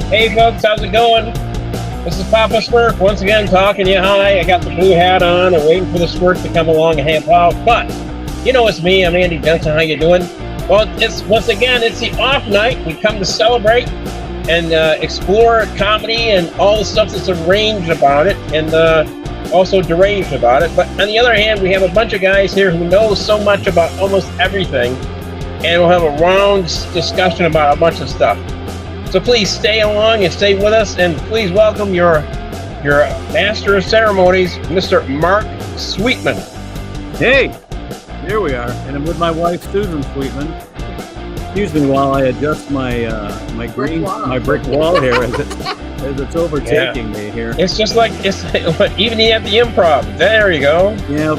Hey folks, how's it going? This is Papa Smurf once again talking to you. Hi, I got the blue hat on and waiting for the Smurf to come along and help out. But you know it's me. I'm Andy Johnson. How you doing? Well, it's the off night. We come to celebrate and explore comedy and all the stuff that's arranged about it, and also deranged about it. But on the other hand, we have a bunch of guys here who know so much about almost everything, and we'll have a round discussion about a bunch of stuff. So please stay along and stay with us, and please welcome your master of ceremonies, Mr. Mark Sweetman. Hey, here we are, and I'm with my wife, Susan Sweetman. Excuse me while I adjust my brick wall here as it's overtaking me here. It's just like even at the improv. There you go.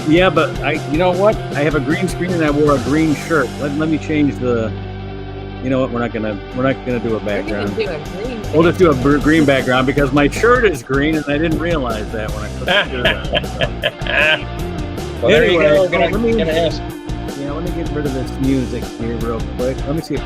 Yeah, but you know what? I have a green screen and I wore a green shirt. Let me change the. You know what? We're not gonna do a background. We'll just do a green background because my shirt is green and I didn't realize that when I put the shirt on. Well, there you go. Let me get rid of this music here real quick. Let me see. Is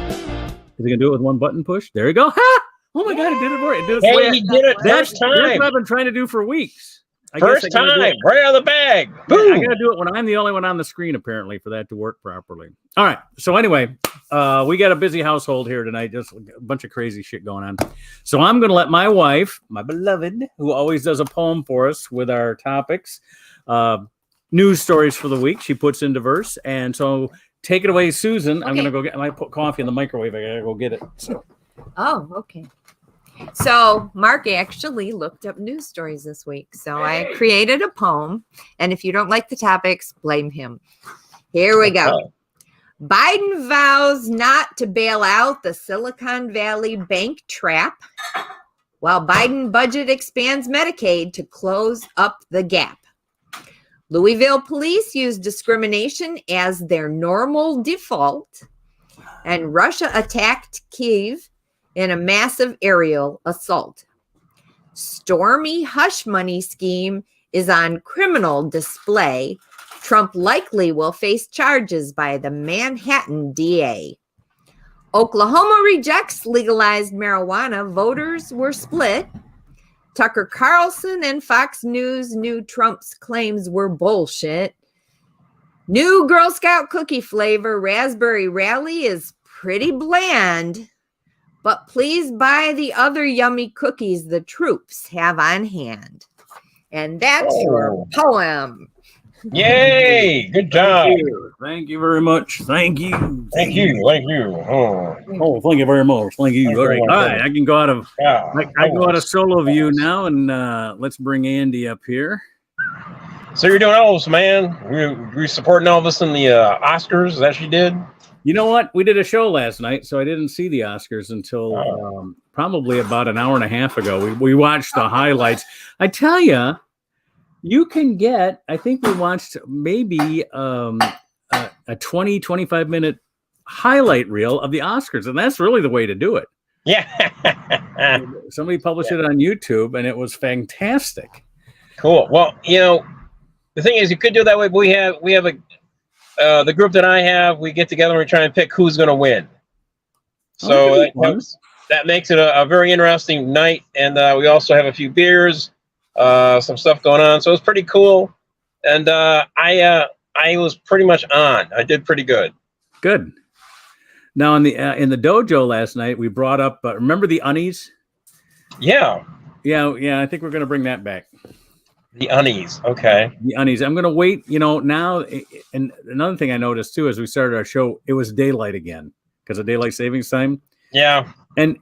he gonna do it with one button push? There you go. Ha! Oh my God! It did it for you. He did it first time. That's what I've been trying to do for weeks. First time, right out of the bag. Boom. I gotta do it when I'm the only one on the screen, apparently, for that to work properly. All right. So anyway, we got a busy household here tonight. Just a bunch of crazy shit going on. So I'm gonna let my wife, my beloved, who always does a poem for us with our topics, news stories for the week. She puts into verse, and so take it away, Susan. Okay. I'm gonna go get my coffee in the microwave. I gotta go get it. So. Oh, okay. So Mark actually looked up news stories this week. So I created a poem. And if you don't like the topics, blame him. Here we go. Biden vows not to bail out the Silicon Valley bank trap, while Biden budget expands Medicaid to close up the gap. Louisville police use discrimination as their normal default. And Russia attacked Kyiv in a massive aerial assault. Stormy hush money scheme is on criminal display. Trump likely will face charges by the Manhattan DA. Oklahoma rejects legalized marijuana. Voters were split. Tucker Carlson and Fox News knew Trump's claims were bullshit. New Girl Scout cookie flavor raspberry rally is pretty bland. But please buy the other yummy cookies the troops have on hand. And that's your poem. Yay! Good job. Thank you very much. Thank you. Thank you. Thank you very much. Thank you. All right. I can go out of I go out of solo view now, and let's bring Andy up here. So you're doing Elvis, man. We're supporting Elvis in the Oscars that she did. You know what? We did a show last night, so I didn't see the Oscars until probably about an hour and a half ago. We watched the highlights. I tell you, you can get, I think we watched maybe a 20, 25-minute highlight reel of the Oscars, and that's really the way to do it. Yeah. Somebody published it on YouTube, and it was fantastic. Cool. Well, you know, the thing is, you could do it that way, but we have the group that I have, we get together and we try and pick who's going to win. So that makes it a very interesting night. And we also have a few beers, some stuff going on. So it's pretty cool. And I was pretty much on. I did pretty good. Good. Now in the dojo last night, we brought up, remember the unnies? Yeah. Yeah. I think we're going to bring that back. The unnies. Okay. The unnies. I'm going to wait, now. And another thing I noticed too, as we started our show, it was daylight again because of daylight savings time. Yeah. And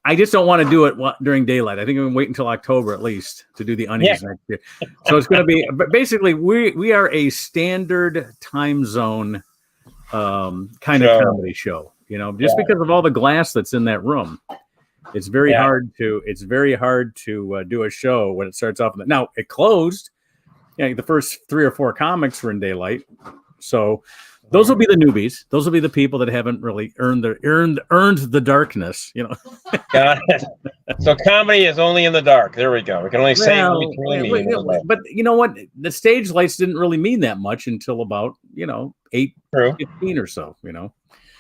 I just don't want to do it during daylight. I think I'm going to wait until October at least to do the unnies next year. So it's going to be, but basically we are a standard time zone kind of comedy show, just because of all the glass that's in that room. It's very hard to do a show when it starts off. Now it closed. The first 3 or 4 comics were in daylight. So those will be the newbies. Those will be the people that haven't really earned the darkness, Got it. So comedy is only in the dark. There we go. We can only say but you know what? The stage lights didn't really mean that much until about, 8:15 or so,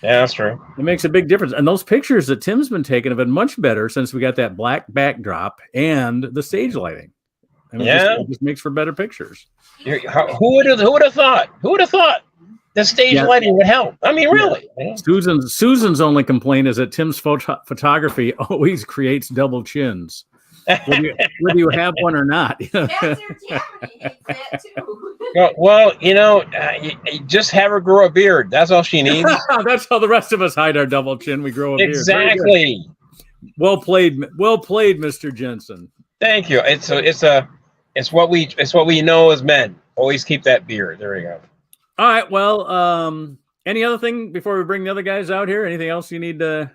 Yeah, that's true. It makes a big difference. And those pictures that Tim's been taking have been much better since we got that black backdrop and the stage lighting. I mean, it just makes for better pictures. Who would have thought? Who would have thought the stage lighting would help? I mean, really. Yeah. Susan's only complaint is that Tim's photography always creates double chins. Whether you have one or not. That's her Tammy hates that too. Well, you just have her grow a beard. That's all she needs. That's how the rest of us hide our double chin. We grow a beard. Exactly. Well played, Mr. Jensen. Thank you. It's what we know as men. Always keep that beard. There we go. All right. Well, any other thing before we bring the other guys out here? Anything else you need to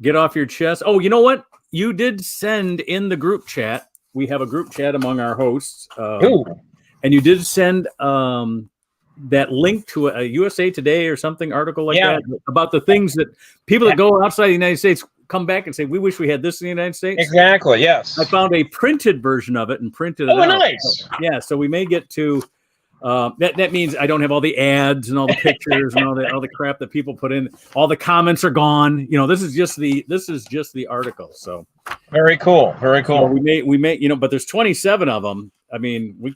get off your chest? Oh, you know what? You did send in the group chat. We have a group chat among our hosts. And you did send that link to a USA Today or something article like that about the things that people that go outside the United States come back and say, we wish we had this in the United States. Exactly, yes. I found a printed version of it and printed it out. Oh, nice. So, so we may get to that means I don't have all the ads and all the pictures and all the crap that people put in. All the comments are gone. This is just the article. So very cool. Very cool. So we may but there's 27 of them. I mean, we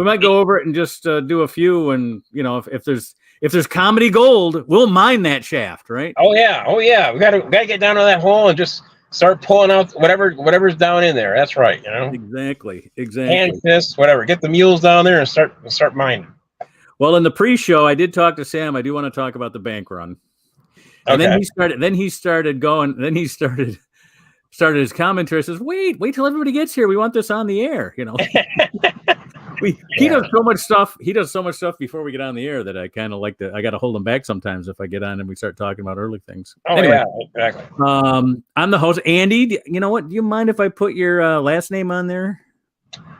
might go over it and just do a few, and if there's comedy gold, we'll mine that shaft, right? Oh yeah. We gotta get down to that hole and just start pulling out whatever's down in there. That's right. Exactly. Hand fists, whatever. Get the mules down there and start mining. Well, in the pre-show, I did talk to Sam. I do want to talk about the bank run. And then he started his commentary. Says, wait till everybody gets here. We want this on the air. He does so much stuff. He does so much stuff before we get on the air that I kind of like to. I got to hold him back sometimes if I get on and we start talking about early things. Oh anyway, yeah, exactly. I'm the host, Andy. You know what? Do you mind if I put your last name on there?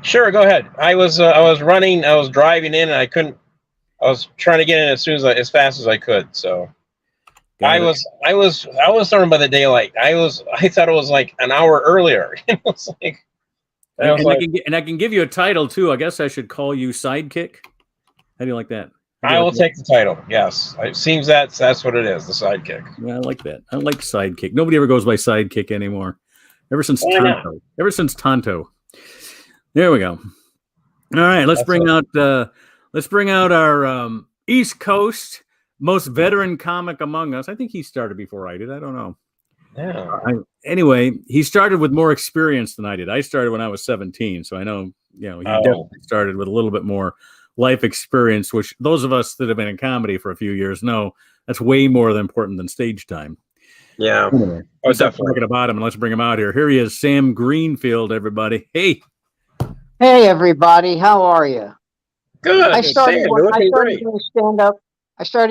Sure, go ahead. I was running. I was driving in, and I couldn't. I was trying to get in as fast as I could. So I was starting by the daylight. I thought it was like an hour earlier. It was like. I can give you a title too. I guess I should call you Sidekick. How do you like that? I will take the title. Yes, it seems that's what it is. The Sidekick. Yeah, I like that. I like Sidekick. Nobody ever goes by Sidekick anymore. Ever since Tonto. There we go. All right, let's bring out our East Coast most veteran comic among us. I think he started before I did. I don't know. Yeah. Anyway, he started with more experience than I did. I started when I was 17, so I know, he definitely started with a little bit more life experience, which those of us that have been in comedy for a few years know that's way more important than stage time. Yeah. Anyway, let's start talking about him and let's bring him out here. Here he is, Sam Greenfield, everybody. Hey. Hey, everybody. How are you? Good. I started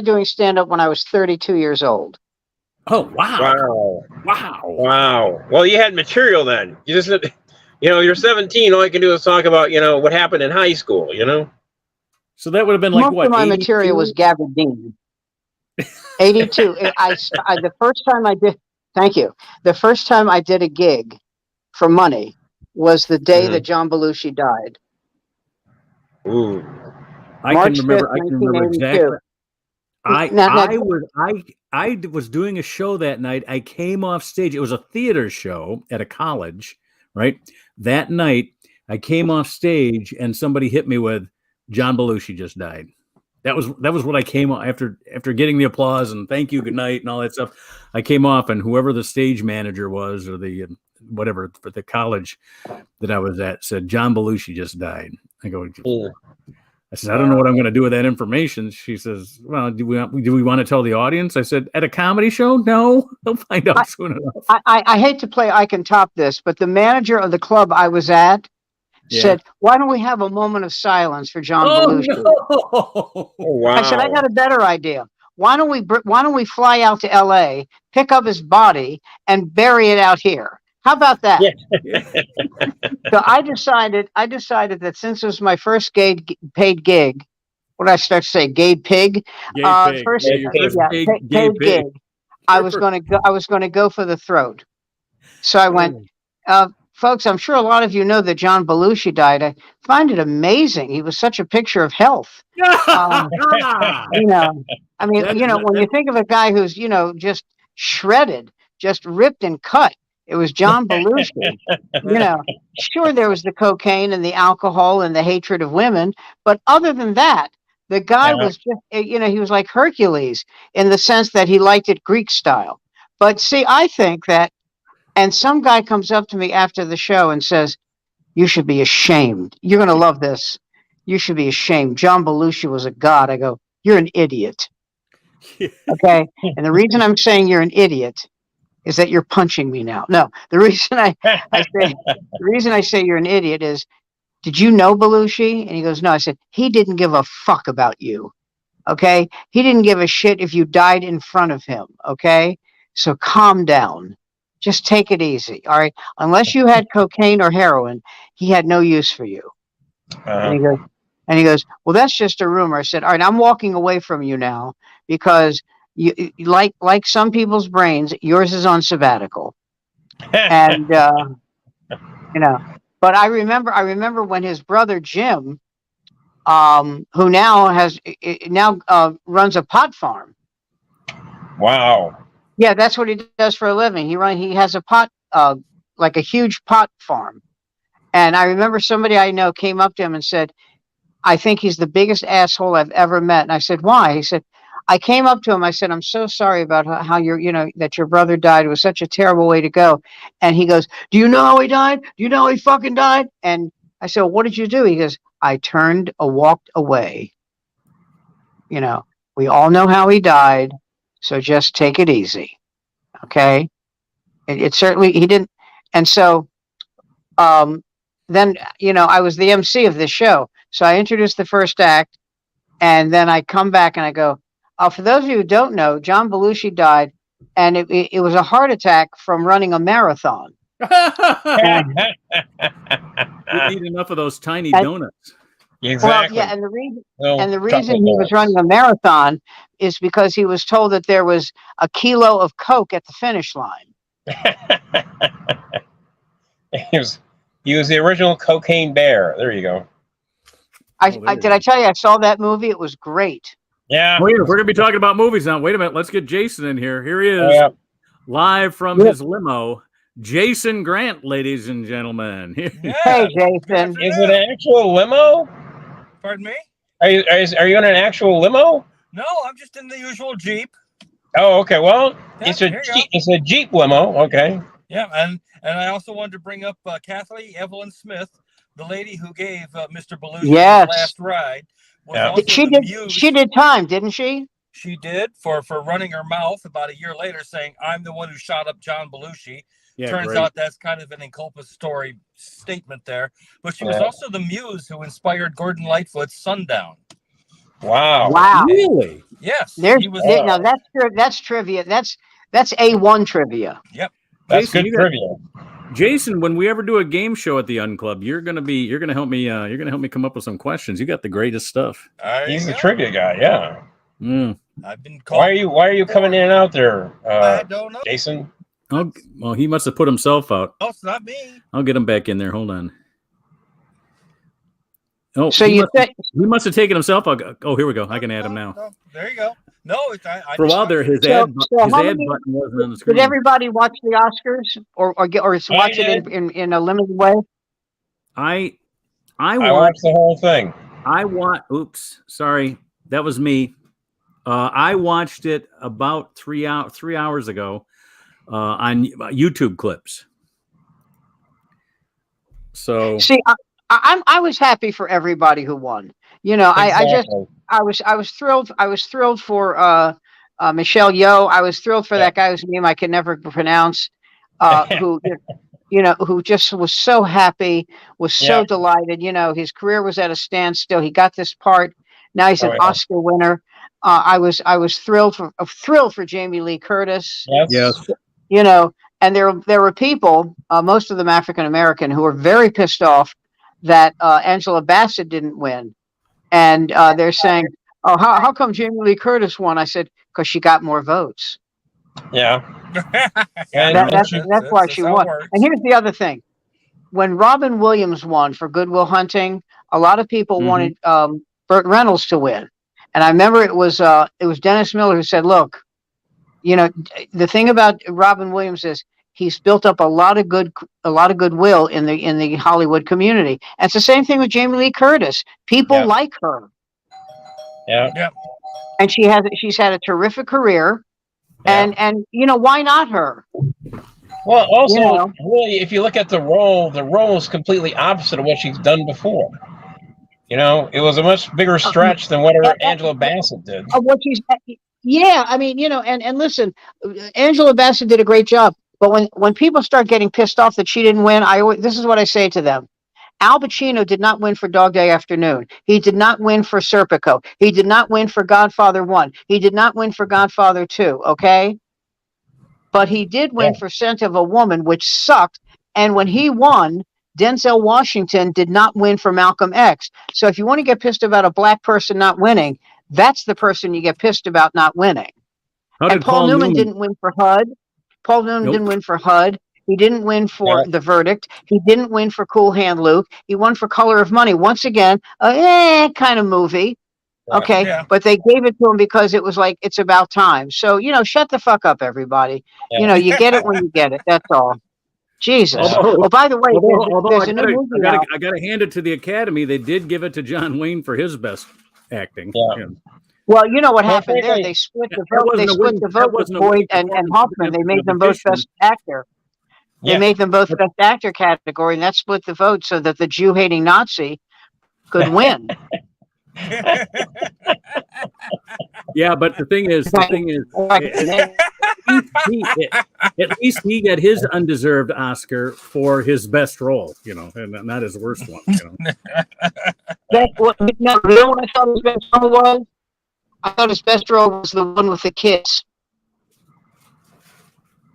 doing stand-up when I was 32 years old. Oh, wow. Well, you had material then. You just, you're 17. All you can do is talk about, what happened in high school, So that would have been like Most of my material was Gabardine. 82. The first time I did, thank you. The first time I did a gig for money was the day that John Belushi died. Ooh. I can remember exactly. I was doing a show that night. I came off stage. It was a theater show at a college, right? That night, I came off stage and somebody hit me with, John Belushi just died. That was what I came off after getting the applause and thank you, good night, and all that stuff. I came off, and whoever the stage manager was or the whatever for the college that I was at said, John Belushi just died. I go, I said, I don't know what I'm going to do with that information. She says, well, do we want to tell the audience? I said, at a comedy show? No, they'll find out soon enough. I hate to play I Can Top This, but the manager of the club I was at said, why don't we have a moment of silence for John Belushi? No. Oh, wow. I said, I got a better idea. Why don't we fly out to LA, pick up his body, and bury it out here? How about that? Yeah. So I decided that since it was my first paid gig, what did I start to say? Gay pig. Paid gig. I was going to go for the throat. So I went. folks, I'm sure a lot of you know that John Belushi died. I find it amazing. He was such a picture of health. You know, I mean, you know, when you think of a guy who's, you know, just shredded, just ripped and cut, it was John Belushi. You know, sure, there was the cocaine and the alcohol and the hatred of women, but other than that, the guy was just, you know, he was like Hercules in the sense that he liked it Greek style. But see, I think that, and some guy comes up to me after the show and says, "You should be ashamed. You're going to love this. You should be ashamed. John Belushi was a god." I go, "You're an idiot." Okay. And the reason I'm saying you're an idiot is that you're punching me now. No, the reason I say you're an idiot is, did you know Belushi? And he goes, "No." I said, "He didn't give a fuck about you. Okay. He didn't give a shit if you died in front of him. Okay. So calm down. Just take it easy. All right. Unless you had cocaine or heroin, he had no use for you." And he goes, "Well, that's just a rumor." I said, "All right, I'm walking away from you now because you like some people's brains, yours is on sabbatical." And you know, but I remember when his brother Jim, who now runs a pot farm. Wow. Yeah, that's what he does for a living. He has a pot, like a huge pot farm. And I remember somebody I know came up to him and said, "I think he's the biggest asshole I've ever met." And I said, "Why?" He said, I came up to him. I said, "I'm so sorry about how that your brother died. It was such a terrible way to go." And he goes, "Do you know how he died? Do you know how he fucking died?" And I said, "Well, what did you do?" He goes, "I turned or walked away. You know, we all know how he died. So just take it easy." Okay. It certainly, he didn't. And so, then, you know, I was the MC of this show. So I introduced the first act, and then I come back and I go, for those of you who don't know, John Belushi died, and it was a heart attack from running a marathon. We need enough of those tiny donuts. Exactly. Well, yeah, and the reason he was running a marathon is because he was told that there was a kilo of coke at the finish line. He was the original cocaine bear. There you go. Did I tell you I saw that movie? It was great. Yeah. Oh, yeah, we're gonna be talking about movies now. Wait a minute, let's get Jason in here. Here he is, live from his limo. Jason Grant, ladies and gentlemen. Yeah. Hey, Jason. Is it an actual limo? Pardon me? Are you in an actual limo? No, I'm just in the usual Jeep. Oh, okay. Well, Yeah, it's a Jeep limo. Okay. Yeah, and I also wanted to bring up Kathleen Evelyn Smith, the lady who gave Mr. Belushi his last ride. She did time, didn't she? She did for running her mouth about a year later, saying, "I'm the one who shot up John Belushi." Yeah, turns out that's kind of an inculpatory statement there. But she was also the muse who inspired Gordon Lightfoot's Sundown. Wow. Really? Yes. Now that's trivia. That's A1 trivia. Yep. That's Jason, good trivia. Jason, when we ever do a game show at the Unclub, you're gonna help me come up with some questions. You got the greatest stuff. He's the trivia guy, yeah. I've been called. Why are you coming in and out there? I don't know. Jason? Oh, well, he must have put himself out. No, it's not me. I'll get him back in there. Hold on. Oh, so he must have taken himself out. Oh, here we go. I can add him now. No, there you go. No, for a while there, his ad button wasn't on the screen. Did everybody watch the Oscars or watch it in a limited way? I watched the whole thing. Oops, sorry, that was me. I watched it about 3 hours ago on YouTube clips. So see, I was happy for everybody who won. You know, exactly. I was thrilled. I was thrilled for Michelle Yeoh. I was thrilled for that guy whose name I can never pronounce. Who just was so happy, was so delighted. You know, his career was at a standstill. He got this part. Now he's an Oscar winner. I was thrilled for Jamie Lee Curtis. Yes. You know, and there were people, most of them African American, who were very pissed off that Angela Bassett didn't win. And they're saying, "Oh, how come Jamie Lee Curtis won?" I said, "Because she got more votes." Yeah. That's why she won. And here's the other thing. when Robin Williams won for Good Will Hunting, a lot of people wanted Burt Reynolds to win, and I remember it was Dennis Miller who said, "Look, you know, the thing about Robin Williams is he's built up a lot of goodwill in the Hollywood community, and it's the same thing with Jamie Lee Curtis. People like her, and she's had a terrific career, and you know, why not her?" Well, also, really, if you look at the role is completely opposite of what she's done before. You know, it was a much bigger stretch than whatever Angela Bassett did. I mean, you know, and listen, Angela Bassett did a great job, but when people start getting pissed off that she didn't win, this is what I say to them. Al Pacino did not win for Dog Day Afternoon. He did not win for Serpico. He did not win for Godfather 1. He did not win for Godfather 2, okay? But he did win for Scent of a Woman, which sucked. And when he won, Denzel Washington did not win for Malcolm X. So if you want to get pissed about a black person not winning, that's the person you get pissed about not winning. And Paul Newman didn't win for HUD. Paul Newman didn't win for HUD. He didn't win for The Verdict. He didn't win for Cool Hand Luke. He won for Color of Money. Once again, kind of movie. Okay, but they gave it to him because it was like, it's about time. So, you know, shut the fuck up, everybody. You know, you get it when you get it. That's all. Jesus. Oh, by the way, there's a new movie out. I got to hand it to the Academy. They did give it to John Wayne for his best acting. Well, you know what happened there? They split the vote. They split the vote with Boyd and Hoffman. They made them both best actor. They made them both best actor category, and that split the vote so that the Jew-hating Nazi could win. Yeah, but the thing is, at least he got his undeserved Oscar for his best role, you know, and not his worst one. You know, you know what I thought his best role was? I thought his best role was the one with the kids.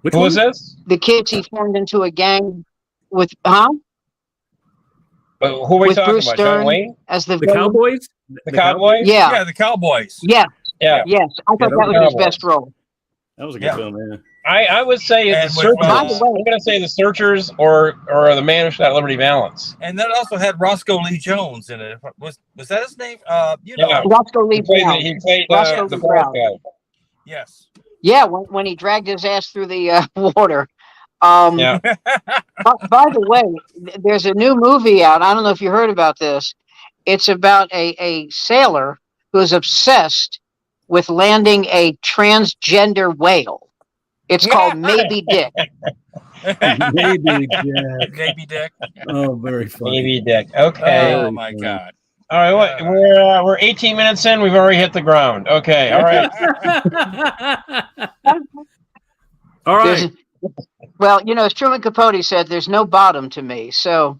Which one was this? The kids he formed into a gang with, who are we with talking Bruce about? Stern John Wayne? as the Cowboys? The Cowboys? Yeah, the Cowboys. Yeah. Yes, I thought that was his best role. That was a good film, man. I would say the Searchers. I'm going to say the Searchers or the Man Who Shot Liberty Valance. And that also had Roscoe Lee Jones in it. Was that his name? You know, Roscoe Lee Brown. He played the black guy. Yes. Yeah, when he dragged his ass through the water. By the way, there's a new movie out. I don't know if you heard about this. It's about a sailor who's obsessed with landing a transgender whale. It's called Maybe Dick. Maybe Dick. Maybe Dick. Oh, very funny. Maybe Dick. Okay. Oh my God. All right, we're 18 minutes in. We've already hit the ground. Okay. All right. All right. Well, you know, as Truman Capote said, there's no bottom to me. So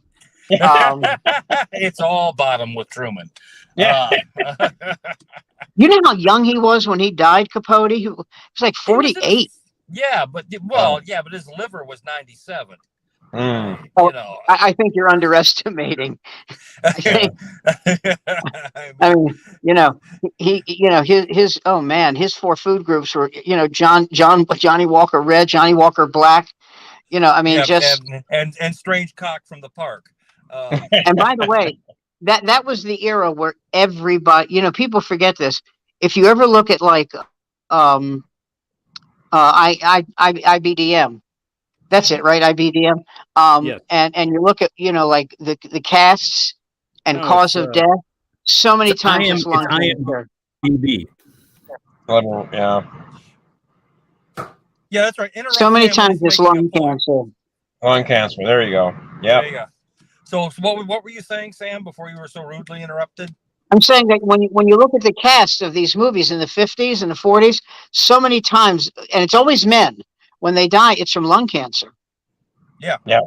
it's all bottom with Truman. Yeah. You know how young he was when he died, Capote? He was like 48. But his liver was 97. You know, I think you're underestimating. I mean, you know, his oh man, his 4 food groups were, you know, Johnny Walker Red, Johnny Walker Black. You know, I mean, and Strange Cock from the Park. And by the way, that was the era where everybody, you know, people forget this. If you ever look at like IBDM, that's it, right? IBDM. Yes. And you look at, you know, like the casts and cause of death. So many times it's lung cancer. Yeah, that's right. So many times it's lung cancer. Lung cancer. There you go. Yeah. There you go. So what were you saying, Sam, before you were so rudely interrupted? I'm saying that when you look at the cast of these movies in the 50s and the 40s, so many times, and it's always men, when they die, it's from lung cancer. Yeah. Yeah.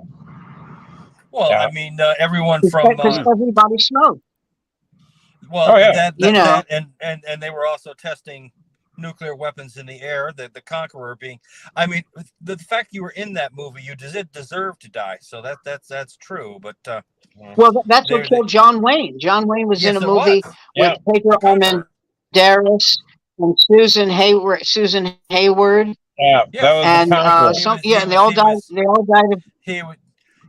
Well, I mean, everyone from because everybody smoked. Well, that and they were also testing nuclear weapons in the air. The Conqueror being, I mean, the fact you were in that movie, you deserve to die. So that's true. But well, that's what killed John Wayne. John Wayne was in a movie with Pedro Armendáriz and Susan Hayward. Yeah, that was and and they all died. They all died of.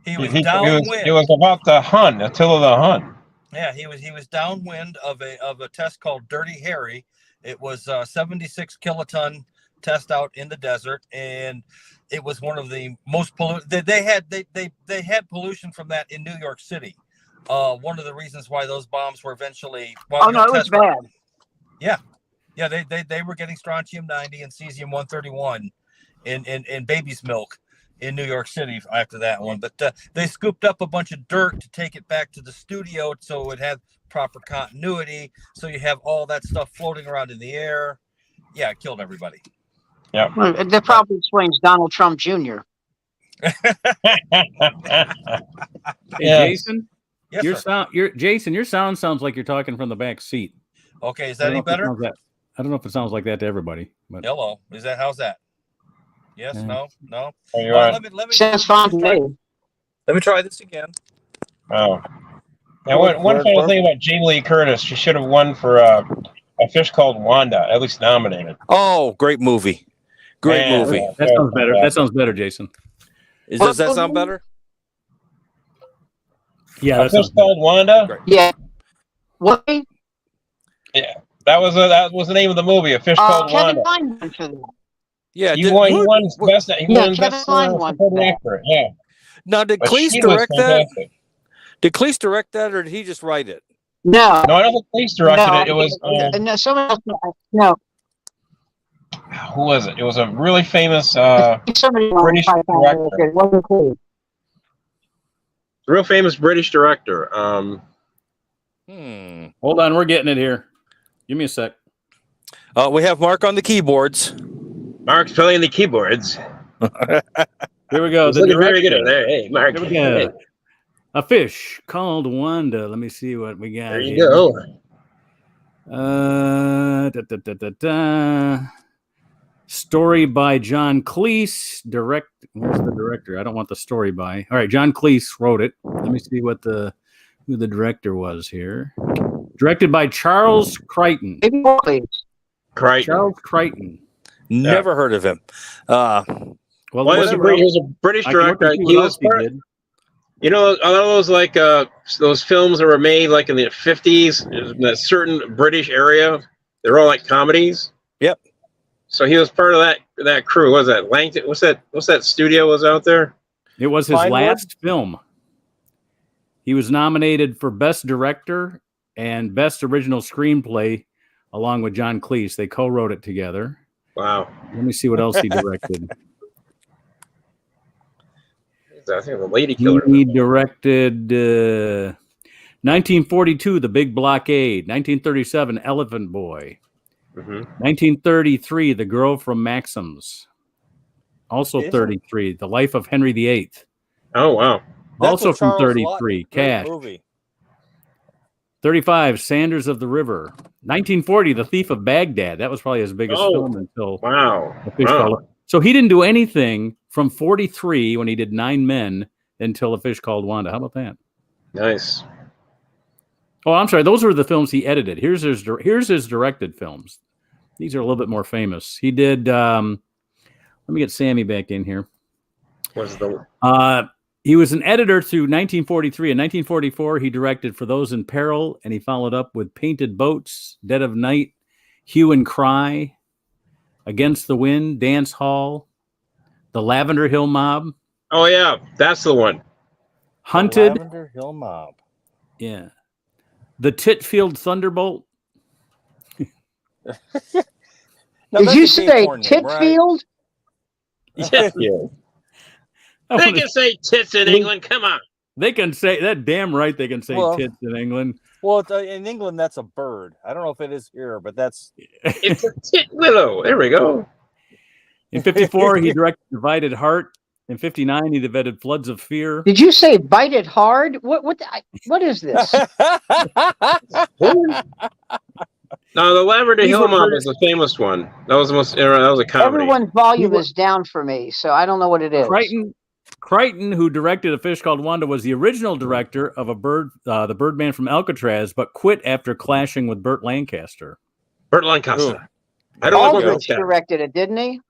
He was downwind. It was about the Hun, Attila the Hun. Yeah, he was downwind of a test called Dirty Harry. It was 76 kiloton test out in the desert, and it was one of the most polluted. They had pollution from that in New York City. One of the reasons why those bombs were eventually. Well, it was bad. Yeah, they were getting strontium 90 and cesium 131 in baby's milk in New York City after that one. But they scooped up a bunch of dirt to take it back to the studio so it had proper continuity. So you have all that stuff floating around in the air. Yeah, it killed everybody. Yeah. Well, that probably explains Donald Trump Jr. Jason, yes, your sound sounds like you're talking from the back seat. Okay, is that any better? I don't know if it sounds like that to everybody. But Hello, how's that? Yes, no. Let me Sounds fine to me. Let me try this again. Oh. Now, one final thing about Jamie Lee Curtis, she should have won for A Fish Called Wanda, at least nominated. Oh, great movie. Great movie. That sounds better. That sounds better, Jason. Does that sound better? Yeah, A Fish Called Wanda. Great. Yeah. What? Yeah, that was the name of the movie. A Fish Called Kevin Wanda. Kline won for that. Yeah, He won best. He won Kevin best Kline won supporting actor. Yeah. Now, did But Cleese she was direct that? fantastic. Did Cleese direct that, or did he just write it? No. No, I don't think Cleese directed it. It was No, someone else. No. who was it? It was a really famous Somebody British director. It wasn't cool. real famous British director. Hold on, we're getting it here. Give me a sec. We have Mark on the keyboards. Mark's playing the keyboards. Here we go. He's looking very good at there. Hey, Mark. Here we go. Hey, A Fish Called Wanda. Let me see what we got. there you here. go. Story by John Cleese. Where's the director? I don't want the story by. All right, John Cleese wrote it. Let me see what who the director was here. Directed by Charles Crichton. Maybe more, please. Crichton. Charles Crichton. Never heard of him. Well, He was a British director. He was part, you know, all those like those films that were made like in the 50s in a certain British area. They're all like comedies. Yep. So he was part of that crew. What was that Langton? What's that studio was out there? It was his last film. He was nominated for Best Director and Best Original Screenplay along with John Cleese. They co-wrote it together. Wow. Let me see what else he directed. I think the Lady Killer. He directed 1942, The Big Blockade. 1937, Elephant Boy. 1933, The Girl from Maxims. Also 33, The Life of Henry VIII. Oh, wow. Also from 33, Cash. Movie. 35, Sanders of the River. 1940, The Thief of Baghdad. That was probably his biggest film until A Fish Called. So he didn't do anything from 43 when he did 9 Men until A Fish Called Wanda. How about that? Nice. Oh, I'm sorry. Those were the films he edited. Here's his directed films. These are a little bit more famous. He did. Let me get Sammy back in here. What's the? He was an editor through 1943. In 1944, he directed For Those in Peril, and he followed up with Painted Boats, Dead of Night, Hue and Cry, Against the Wind, Dance Hall, The Lavender Hill Mob. Oh yeah, that's the one. Hunted. The Lavender Hill Mob. Yeah. The Titfield Thunderbolt. Did you say Titfield? Yeah. They can say tits in England. Come on. They can say that. Damn right, they can say tits in England. Well, in England, that's a bird. I don't know if it is here, but that's. It's a tit willow. There we go. In 54, he directed Divided Heart. In 59, he directed Floods of Fear. Did you say Bite It Hard? What is this? No, the Lavender Hill Mob is the famous one. That was the most. That was a comedy. Everyone's volume is down for me, so I don't know what it is. Crichton, who directed A Fish Called Wanda, was the original director of the Birdman from Alcatraz, but quit after clashing with Burt Lancaster. Burt Lancaster. I don't know Aldrich directed it, didn't he?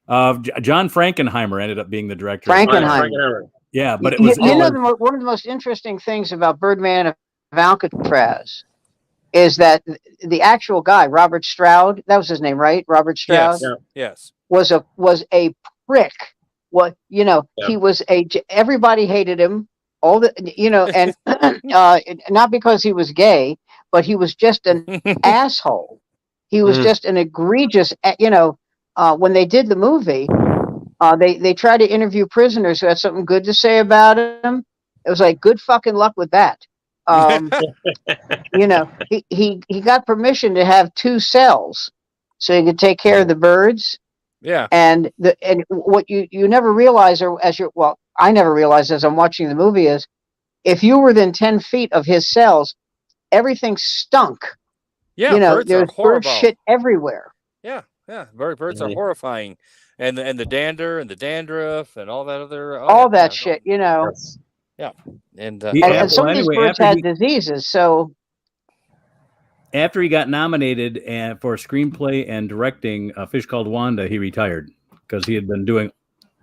John Frankenheimer ended up being the director. Frankenheimer. Yeah, but it was. One of the most interesting things about Birdman of Alcatraz is that the actual guy, Robert Stroud, that was his name, right? Robert Stroud. Yes. Was a prick. What he was everybody hated him. All the and not because he was gay, but he was just an asshole. He was just an egregious. When they did the movie, they tried to interview prisoners who had something good to say about him. It was like, good fucking luck with that. He got permission to have 2 cells so he could take care of the birds. Yeah. And what you never realize, or I never realized as I'm watching the movie, is if you were within 10 feet of his cells, everything stunk. Yeah, birds there's are horrible. bird shit everywhere. Yeah. Birds are horrifying, and the dander and the dandruff and all that other Shit. Yeah, and some of these birds had diseases. So after he got nominated for screenplay and directing A Fish Called Wanda, he retired because he had been doing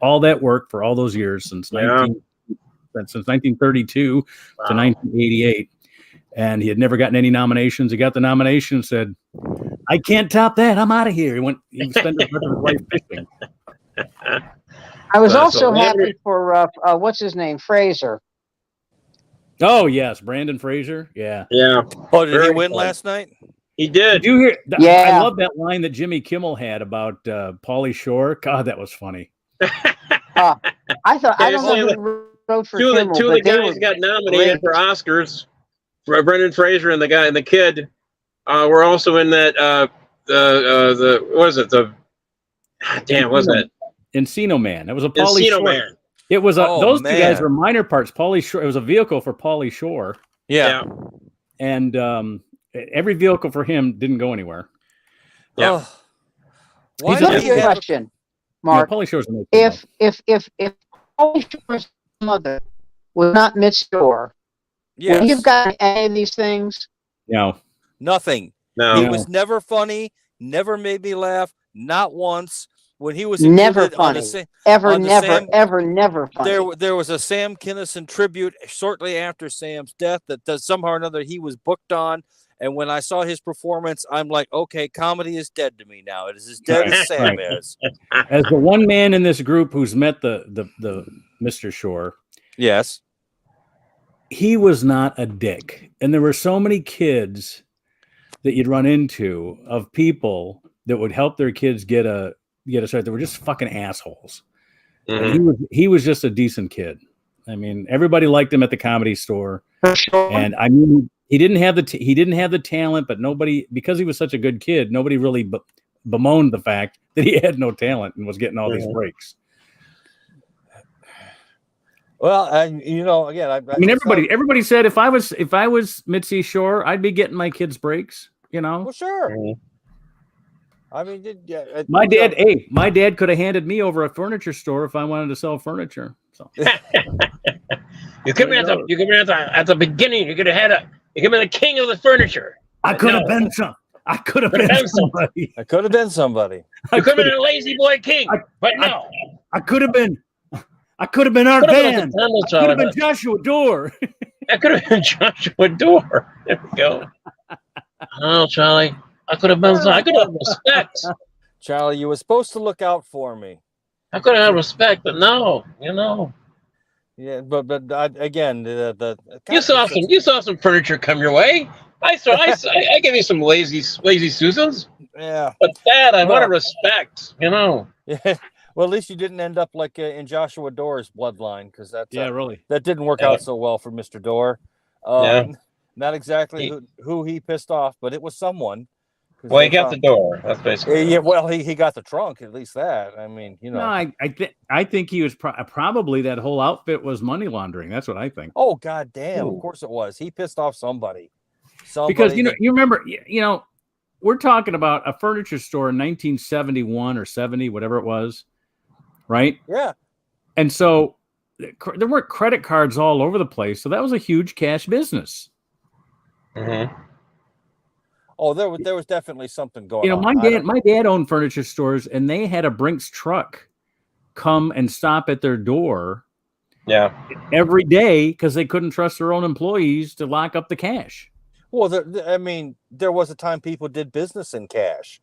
all that work for all those years since 1932 to 1988, and he had never gotten any nominations. He got the nomination and said, "I can't top that. I'm out of here." He spent the rest of his life fishing. I was also happy for what's his name, Fraser. Oh yes, Brandon Fraser. Yeah. Oh, did he win last night? He did. Did you hear? Yeah. I love that line that Jimmy Kimmel had about Pauly Shore. God, that was funny. I thought I don't know who wrote for Kimmel, two of the guys got nominated for Oscars. Brendan Fraser and the kid were also in that. Encino Man. That was a Pauly Encino Shore. Man. It was those 2 guys were minor parts. Pauly Shore. It was a vehicle for Pauly Shore. Yeah. And every vehicle for him didn't go anywhere. Yeah. He's a good question, Mark. Pauly Shore's amazing. If Pauly Shore's mother was not Mitch Shore, would he have gotten any of these things? No. Nothing. No. He was never funny. Never made me laugh. Not once. When he was never funny, never funny. There was a Sam Kinison tribute shortly after Sam's death that somehow or another he was booked on. And when I saw his performance, I'm like, okay, comedy is dead to me now. It is as dead as Sam is. As the one man in this group who's met the Mr. Shore, yes, he was not a dick. And there were so many kids that you'd run into of people that would help their kids get a start. They were just fucking assholes. And he was just a decent kid. I mean, everybody liked him at the Comedy Store. And I mean, he didn't have the talent, but nobody, because he was such a good kid, nobody really bemoaned the fact that he had no talent and was getting all these breaks. Well, again, I mean, everybody said if I was Mitzi Shore, I'd be getting my kids breaks. Well, sure. I mean, my dad could have handed me over a furniture store if I wanted to sell furniture. So you come in at the beginning. You could have had you could have been the king of the furniture. I could have been some. I could have been somebody. I could have been somebody. You could have been a lazy boy king, but no. I could have been. I could have been Art Van. I could have been Joshua Dorr. I could have been Joshua Dorr. There we go. Oh, Charlie. I could have respect. Charlie, you were supposed to look out for me. I could have had respect, but no, Yeah, but again, you saw some furniture come your way. I gave you some lazy Susans. Yeah, but I wanted respect. Yeah. Well, at least you didn't end up like in Joshua Dorr's bloodline, because really that didn't work out so well for Mr. Dorr. Not exactly who he pissed off, but it was someone. Well, he got the door. That's basically. Yeah, well, he got the trunk. At least that. I mean, No, I think he was probably that whole outfit was money laundering. That's what I think. Oh, God damn! Ooh. Of course it was. He pissed off somebody. Because you remember, we're talking about a furniture store in 1971 or 70, whatever it was, right? Yeah. And so there weren't credit cards all over the place, so that was a huge cash business. Mm-hmm. Oh, there was definitely something going on. My dad owned furniture stores, and they had a Brinks truck come and stop at their door Yeah. every day because they couldn't trust their own employees to lock up the cash. Well, I mean, there was a time people did business in cash.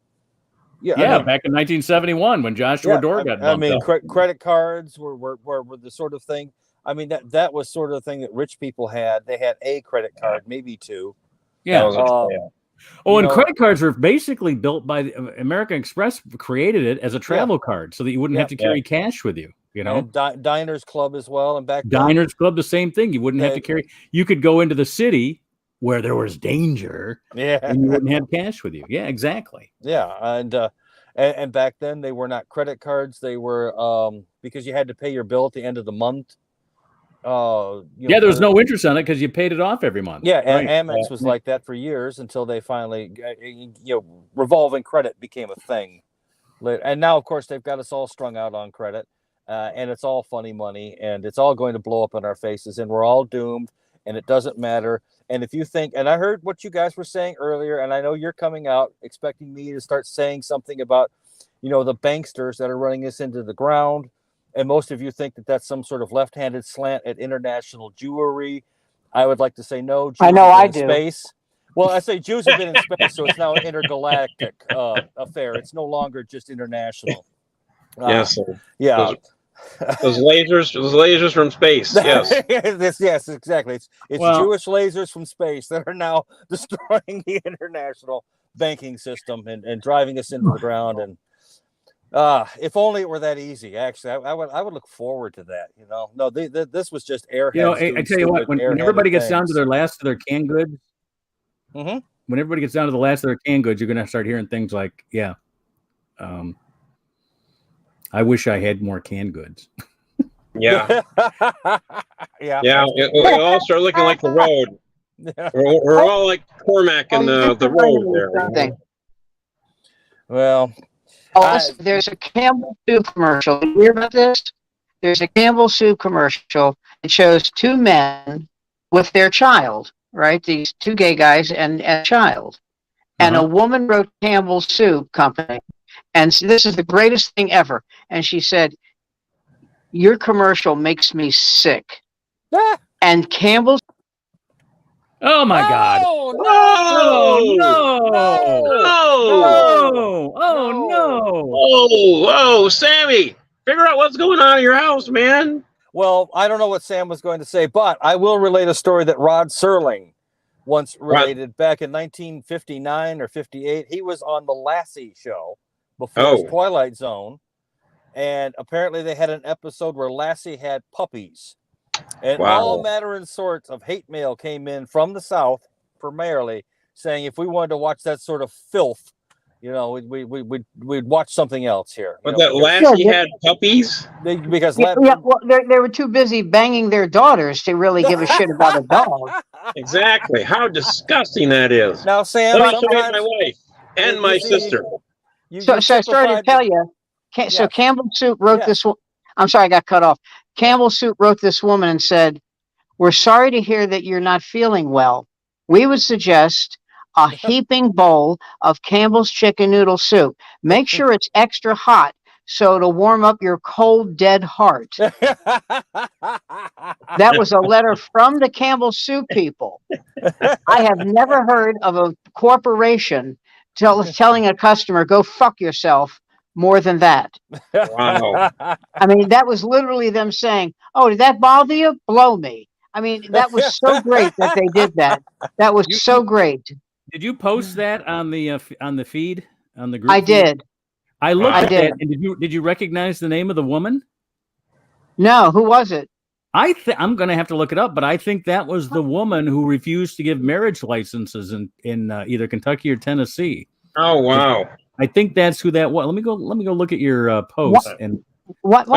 Yeah, I mean, back in 1971 when Joshua Door got bumped I mean, up. credit cards were the sort of thing. I mean, that was sort of the thing that rich people had. They had a credit card, maybe two. Yeah. And credit cards were basically built by American Express, created it as a travel card so that you wouldn't have to carry cash with you. You know, and Diners Club as well. And back Diners Club, the same thing. You wouldn't have to carry. You could go into the city where there was danger, and you wouldn't have cash with you. Yeah, exactly. Yeah, and back then they were not credit cards. They were because you had to pay your bill at the end of the month. There was no interest on it because you paid it off every month. Yeah, and Amex was like that for years until they finally, revolving credit became a thing. And now, of course, they've got us all strung out on credit, and it's all funny money, and it's all going to blow up in our faces, and we're all doomed, and it doesn't matter. And if you think, and I heard what you guys were saying earlier, and I know you're coming out expecting me to start saying something about, the banksters that are running us into the ground. And most of you think that that's some sort of left-handed slant at international Jewry. I would like to say no. Jews I know I do. do. Space. Well, I say Jews have been in space, so it's now an intergalactic affair. It's no longer just international. Yes. Yeah. Those lasers from space. Yes. Yes, exactly. It's Jewish lasers from space that are now destroying the international banking system and driving us into the ground. And if only it were that easy. Actually, I would look forward to that. No, this was just airheads. I tell you what, when everybody gets down to their last of their canned goods, when everybody gets down to the last of their canned goods, you're going to start hearing things like, I wish I had more canned goods. Yeah. Yeah. We all start looking like the road. We're all like Cormac and the road there. Well. There's a Campbell Soup commercial. You hear about this? There's a Campbell Soup commercial. It shows two men with their child, right? These two gay guys and a child. And a woman wrote Campbell Soup Company. And this is the greatest thing ever. And she said, your commercial makes me sick. And Campbell. Oh my God. No! Oh, Sammy, figure out what's going on in your house, man. Well, I don't know what Sam was going to say, but I will relate a story that Rod Serling once related back in 1959 or 58. He was on the Lassie show before Twilight Zone. And apparently they had an episode where Lassie had puppies. And all matter and sorts of hate mail came in from the South, primarily, saying if we wanted to watch that sort of filth, we'd watch something else here. But that Lassie had puppies? Because they were too busy banging their daughters to really give a shit about a dog. Exactly. How disgusting that is. Now, Sam, let me show you my wife and my sister. So I started to tell you. So Campbell Soup wrote this one. I'm sorry, I got cut off. Campbell Soup wrote this woman and said, we're sorry to hear that you're not feeling well. We would suggest a heaping bowl of Campbell's chicken noodle soup. Make sure it's extra hot so it'll warm up your cold, dead heart. That was a letter from the Campbell Soup people. I have never heard of a corporation telling a customer, go fuck yourself, more than that. Wow. I mean, that was literally them saying, oh, did that bother you? Blow me. I mean, that was so great that they did that. That was so great. Did you post that on the feed, on the group? I did. I looked at it, and did you recognize the name of the woman? No, who was it? I'm going to have to look it up, but I think that was the woman who refused to give marriage licenses in either Kentucky or Tennessee. Oh wow! I think that's who that was. Let me go look at your post. What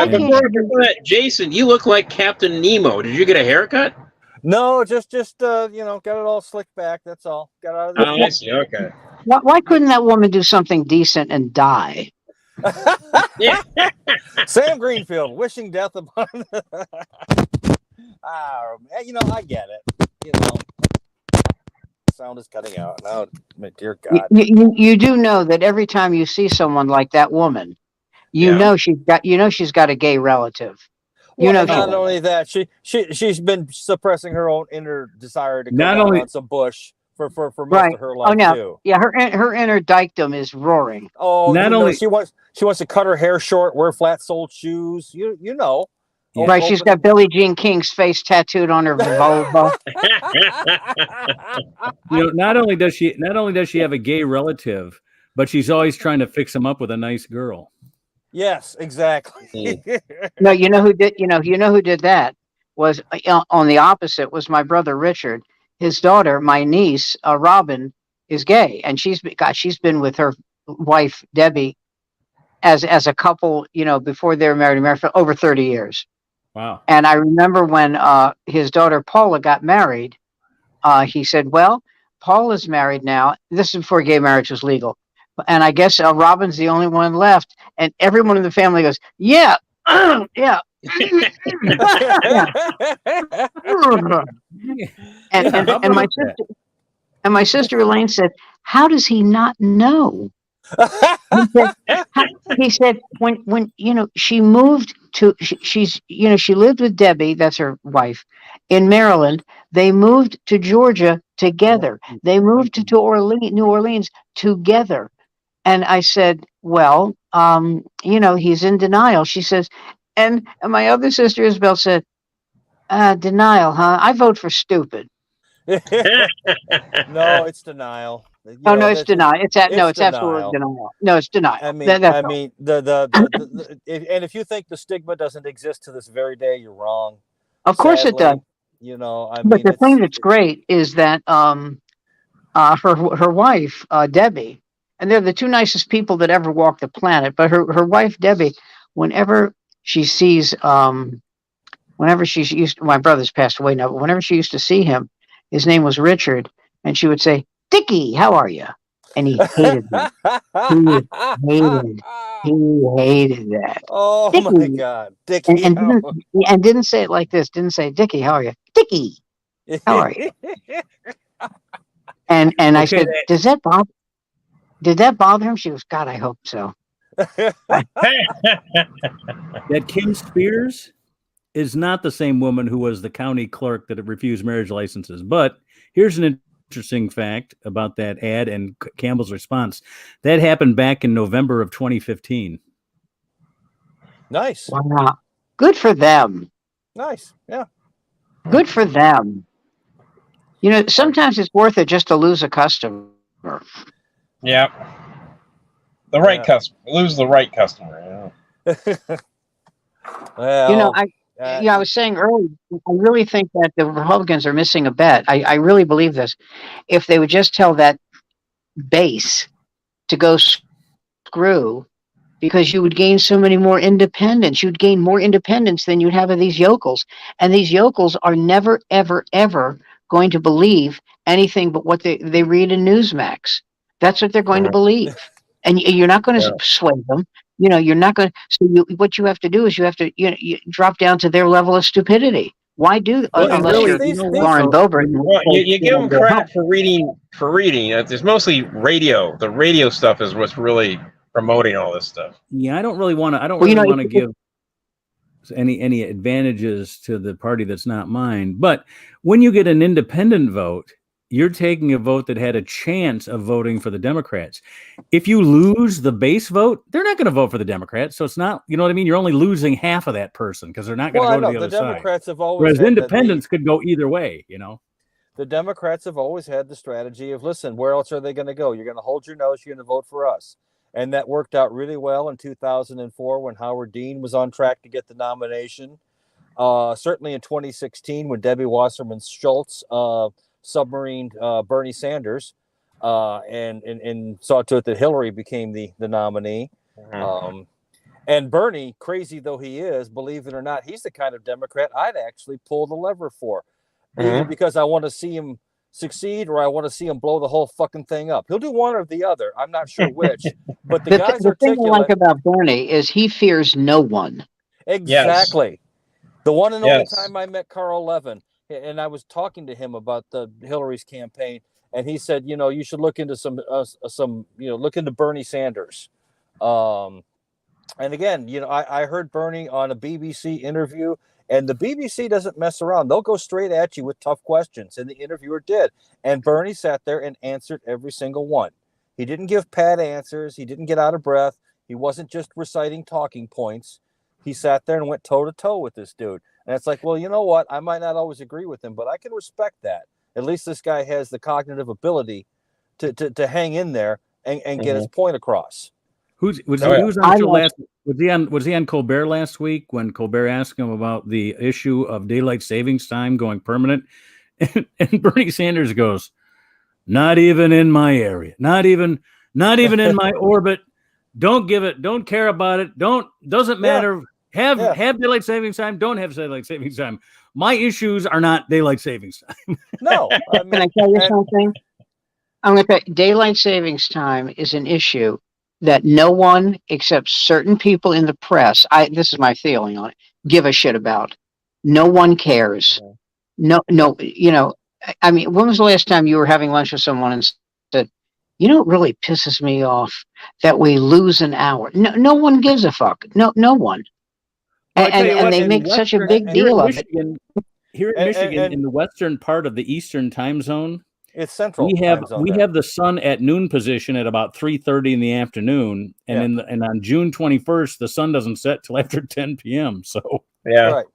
Jason, you look like Captain Nemo. Did you get a haircut? No, just got it all slicked back. That's all. Got out of the I see. Okay. Why couldn't that woman do something decent and die? Yeah. Sam Greenfield wishing death upon. I get it. Sound is cutting out now. Dear God. You do know that every time you see someone like that woman, you know she's got a gay relative. You know, not only that, she's been suppressing her own inner desire to go Not down only- on some bush for most right. of her Oh, life no. too. Yeah, her inner dykdom is roaring. Oh, Not you know, only- she wants to cut her hair short, wear flat-soled shoes. You know. Yeah. Right, she's got Billie Jean King's face tattooed on her vulva. You know, not only does she have a gay relative, but she's always trying to fix him up with a nice girl. Yes, exactly. No, you know who did. You know who did that was on the opposite was my brother Richard. His daughter, my niece Robin, is gay, and she's been with her wife Debbie as a couple. You know, before they were married for over 30 years. Wow. And I remember when his daughter Paula got married, he said, "Well, Paula's married now. This is before gay marriage was legal." And I guess Robin's the only one left. And everyone in the family goes, yeah, yeah. And my sister Elaine said, "How does he not know?" He said when she moved to she lived with Debbie, that's her wife, in Maryland. They moved to Georgia together. They moved to New Orleans together. And I said, well, he's in denial. She says, and my other sister Isabel said, denial, huh? I vote for stupid. No, it's denial. No, it's denial. It's absolutely denial. No, it's denial. I mean, and if you think the stigma doesn't exist to this very day, you're wrong. Of course it does. But the thing that's great is that her wife Debbie, and they're the two nicest people that ever walked the planet. But her wife Debbie, whenever she sees, whenever she's used, my brother's passed away now, but whenever she used to see him, his name was Richard, and she would say, "Dickie, how are you?" And he hated that. He hated that. Oh, Dickie. my God, Dickie, and didn't say it like this. Didn't say, "Dickie, how are you?" "Dickie, how are you?" And I said, did that bother him? She goes, "God, I hope so." That Kim Spears is not the same woman who was the county clerk that refused marriage licenses. But here's an interesting fact about that ad and Campbell's response. That happened back in November of 2015. Nice. Wow. Good for them. Nice. Yeah. Good for them. Sometimes it's worth it just to lose a customer. Yeah. The right customer. Lose the right customer. Well, I was saying earlier, I really think that the Republicans are missing a bet. I really believe this. If they would just tell that base to go screw, because you would gain so many more independents. You'd gain more independence than you'd have of these yokels. And these yokels are never, ever, ever going to believe anything but what they read in Newsmax. That's what they're going to believe. And you're not going to sway them. You're not going to. So what you have to do is you have to you drop down to their level of stupidity. Why do unless you're Lauren Boebert? You give them credit for reading. There's mostly radio. The radio stuff is what's really promoting all this stuff. Yeah, I don't really want to. I don't really want to give any advantages to the party that's not mine. But when you get an independent vote, you're taking a vote that had a chance of voting for the Democrats. If you lose the base vote, they're not going to vote for the Democrats. So it's not, you know what I mean? You're only losing half of that person because they're not going to go to the other Democrats side. Have always Whereas independents could go either way, The Democrats have always had the strategy of, listen, where else are they going to go? You're going to hold your nose. You're going to vote for us. And that worked out really well in 2004 when Howard Dean was on track to get the nomination. Certainly in 2016 when Debbie Wasserman Schultz submarined Bernie Sanders and saw to it that Hillary became the nominee. And Bernie, crazy though he is, believe it or not, he's the kind of Democrat I'd actually pull the lever for. Either because I want to see him succeed or I want to see him blow the whole fucking thing up. He'll do one or the other. I'm not sure which. But the thing I like about Bernie is he fears no one. Exactly. Yes. The one and only time I met Carl Levin, and I was talking to him about the Hillary's campaign, and he said, you should look into look into Bernie Sanders. And again, I heard Bernie on a BBC interview, and the BBC doesn't mess around. They'll go straight at you with tough questions, and the interviewer did. And Bernie sat there and answered every single one. He didn't give pat answers. He didn't get out of breath. He wasn't just reciting talking points. He sat there and went toe-to-toe with this dude. And it's like, well, you know what? I might not always agree with him, but I can respect that. At least this guy has the cognitive ability to hang in there and get his point across. Was he on Colbert last week when Colbert asked him about the issue of daylight savings time going permanent? And Bernie Sanders goes, "Not even in my area, not even in my orbit. Don't give it. Don't care about it. Doesn't matter. Have daylight savings time. Don't have daylight savings time. My issues are not daylight savings time." No. Can I tell you something? I'm going to say daylight savings time is an issue that no one except certain people in the press, this is my feeling on it, give a shit about. No one cares. No, I mean, when was the last time you were having lunch with someone and said, it really pisses me off that we lose an hour? No one gives a fuck. No one. Well, and they make such a big deal of it. Here in Michigan, in the western part of the Eastern time zone, it's central. We have the sun at noon position at about 3:30 in the afternoon, and on June 21st, the sun doesn't set till after 10 p.m. So right.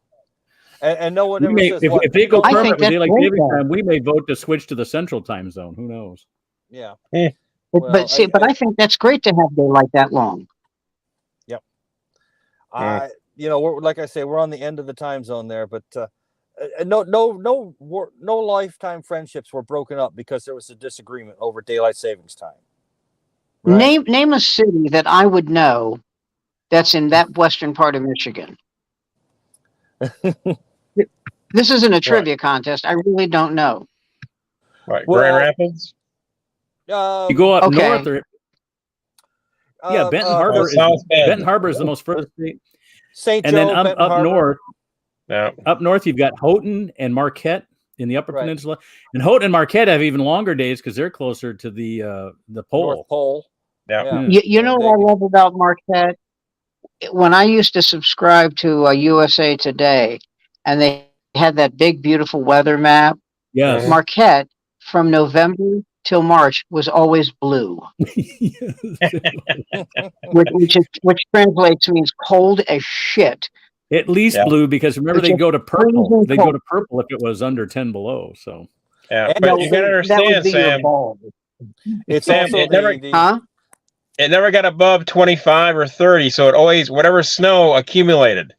And no one ever says if they go permanent with daylight saving time, we may vote to switch to the central time zone. Who knows? Yeah. But I think that's great to have daylight that long. Yep. We're, like I say, we're on the end of the time zone there, but no lifetime friendships were broken up because there was a disagreement over daylight savings time. Right? Name a city that I would know that's in that western part of Michigan. This isn't a trivia contest. I really don't know. Right, Grand Rapids. You go up north, Benton Harbor. Benton Harbor is the most furthest state. St. And Joe, then up north. Yeah. Up north, you've got Houghton and Marquette in the Upper Peninsula, and Houghton and Marquette have even longer days because they're closer to the pole. North Pole. Yeah. You know what I love about Marquette? When I used to subscribe to USA Today, and they had that big, beautiful weather map. Yes. Marquette from November till March was always blue, which translates means cold as shit. At least blue, because remember they go to purple. They go to purple if it was under 10 below. So but you gotta understand, Sam. It's Sam, also it never got above 25 or 30, so it always whatever snow accumulated.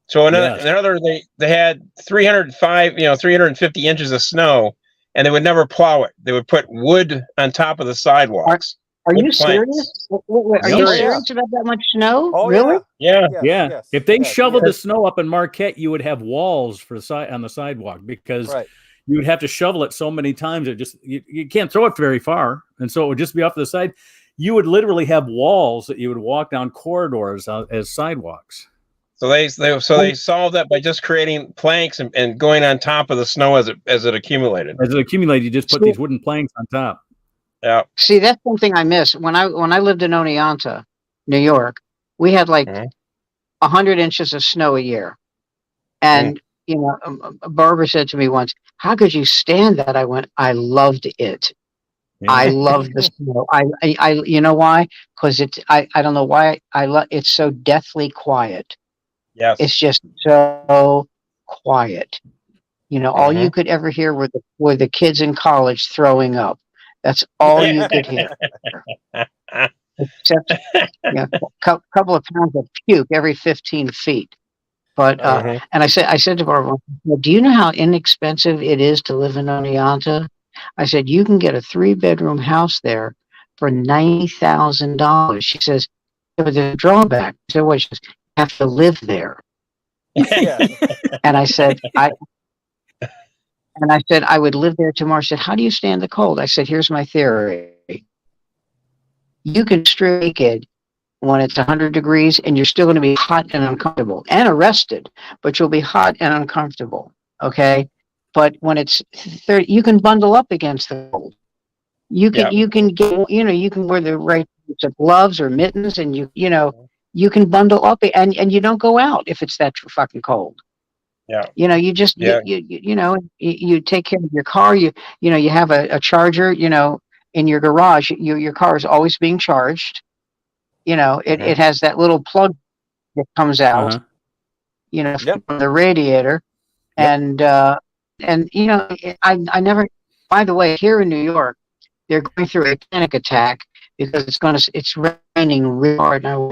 So another they had 350 inches of snow, and they would never plow it. They would put wood on top of the sidewalks. Are you serious? Are you serious about that much snow? Oh, really? Yeah. Yes, if they shoveled the snow up in Marquette, you would have walls on the sidewalk because you would have to shovel it so many times. It just you can't throw it very far, and so it would just be off to the side. You would literally have walls that you would walk down corridors as sidewalks. So they solved that by just creating planks and going on top of the snow as it accumulated. As it accumulated, you just put these wooden planks on top. Yeah. See, that's something I miss. When I lived in Oneonta, New York, we had like 100 inches of snow a year. And, Barbara said to me once, "How could you stand that?" I went, "I loved it. Yeah. I love the snow. I you know why? Because I don't know why it's so deathly quiet. Yes. It's just so quiet. All you could ever hear were the kids in college throwing up. That's all you could hear. Except a couple of pounds of puke every 15 feet. But and I said to Barbara, "Do you know how inexpensive it is to live in Oneonta?" I said, "You can get a 3-bedroom house there for $90,000. She says, "But there's a drawback." I said, "What?" She says, "You have to live there." And I said, I would live there tomorrow. She said, "How do you stand the cold?" I said, "Here's my theory. You can strip naked when it's 100 degrees and you're still going to be hot and uncomfortable and arrested, but you'll be hot and uncomfortable. Okay. But when it's 30, you can bundle up against the cold. You can get, you can wear the right types of gloves or mittens, and you can bundle up and you don't go out if it's that fucking cold. Yeah. You just you take care of your car. You have a charger. In your garage, your car is always being charged. It has that little plug that comes out. From the radiator, and I never. By the way, here in New York, they're going through a panic attack because it's raining real hard now.